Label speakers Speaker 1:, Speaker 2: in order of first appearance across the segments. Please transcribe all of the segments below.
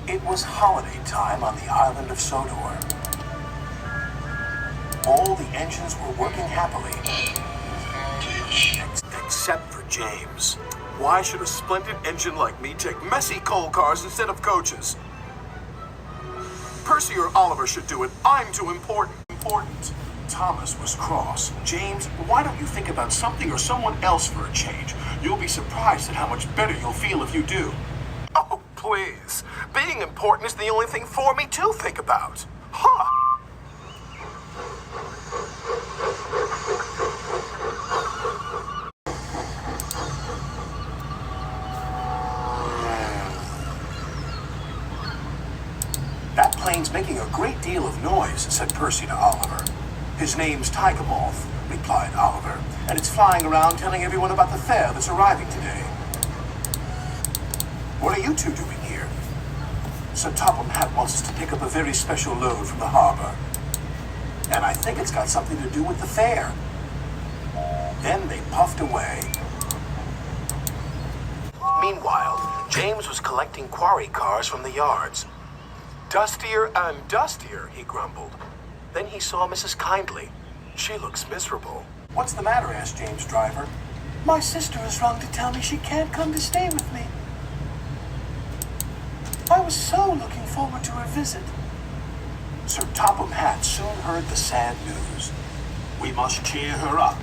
Speaker 1: It was holiday time on the island of Sodor. All the engines were working happily. Except for James. Why should a splendid engine like me take messy coal cars instead of coaches? Percy or Oliver should do it. I'm too important. Thomas was cross. James, why don't you think about something or someone else for a change? You'll be surprised at how much better you'll feel if you do. Oh, please. Being important is the only thing for me to think about. Huh. That plane's making a great deal of noise, said Percy to Oliver. His name's Tigermoth, replied Oliver, and it's flying around telling everyone about the fair that's arriving today. What are you two doing here? Sir Topham Hatt wants us to pick up a very special load from the harbor. And I think it's got something to do with the fair. Then they puffed away. Meanwhile, James was collecting quarry cars from the yards. Dustier and dustier, he grumbled. Then he saw Mrs. Kindly. She looks miserable. What's the matter? Asked James' driver. My sister has rung to tell me she can't come to stay with me. I was so looking forward to her visit. Sir Topham Hatt soon heard the sad news. We must cheer her up.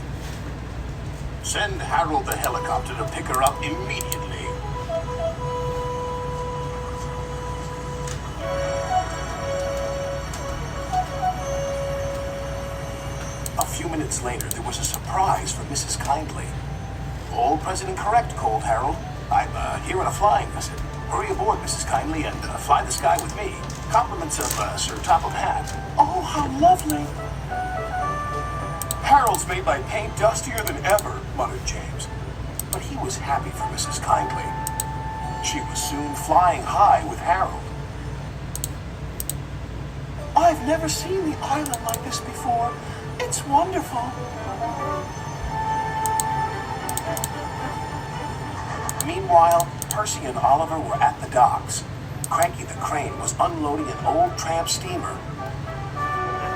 Speaker 1: Send Harold the helicopter to pick her up immediately. A few minutes later, there was a surprise for Mrs. Kindly. All present and correct, called Harold. I'm here on a flying visit. Hurry aboard, Mrs. Kindly, and fly the sky with me. Compliments of Sir Topham Hatt. Oh, how lovely. Harold's made my paint dustier than ever, muttered James. But he was happy for Mrs. Kindly. She was soon flying high with Harold. I've never seen the island like this before. It's wonderful. Meanwhile, Percy and Oliver were at the docks. Cranky the crane was unloading an old tramp steamer.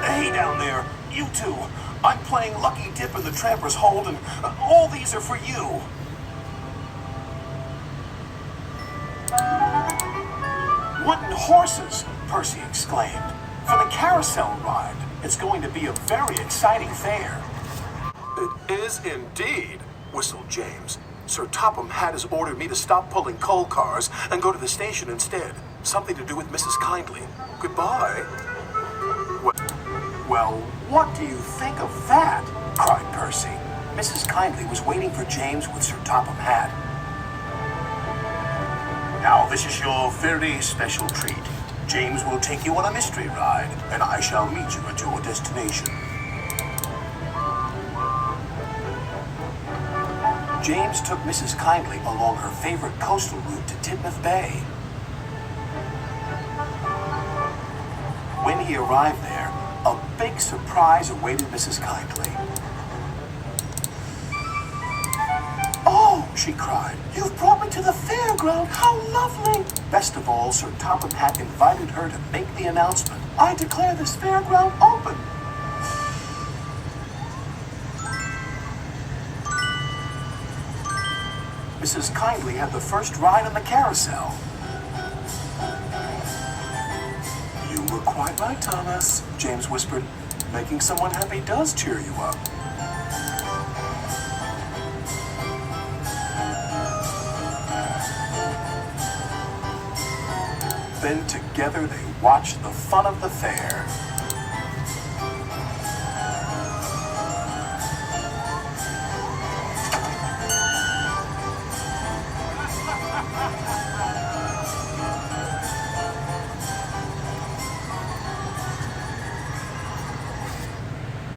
Speaker 1: Hey down there, you two. I'm playing Lucky Dip in the Tramper's Hold, and all these are for you. Wooden horses, Percy exclaimed. For the carousel ride. It's going to be a very exciting fair. It is indeed, whistled James. Sir Topham Hatt has ordered me to stop pulling coal cars and go to the station instead. Something to do with Mrs. Kindly. Goodbye. Well, what do you think of that? Cried Percy. Mrs. Kindly was waiting for James with Sir Topham Hatt. Now this is your very special treat. James will take you on a mystery ride, and I shall meet you at your destination. James took Mrs. Kindly along her favorite coastal route to Tidmouth Bay. When he arrived there, a big surprise awaited Mrs. Kindly. Oh, she cried, you've brought me to the fairground. How lovely! Best of all, Sir Topham Hatt invited her to make the announcement. I declare this fairground open. Mrs. Kindly had the first ride on the carousel. You were quite right, Thomas, James whispered. Making someone happy does cheer you up. Then together they watched the fun of the fair.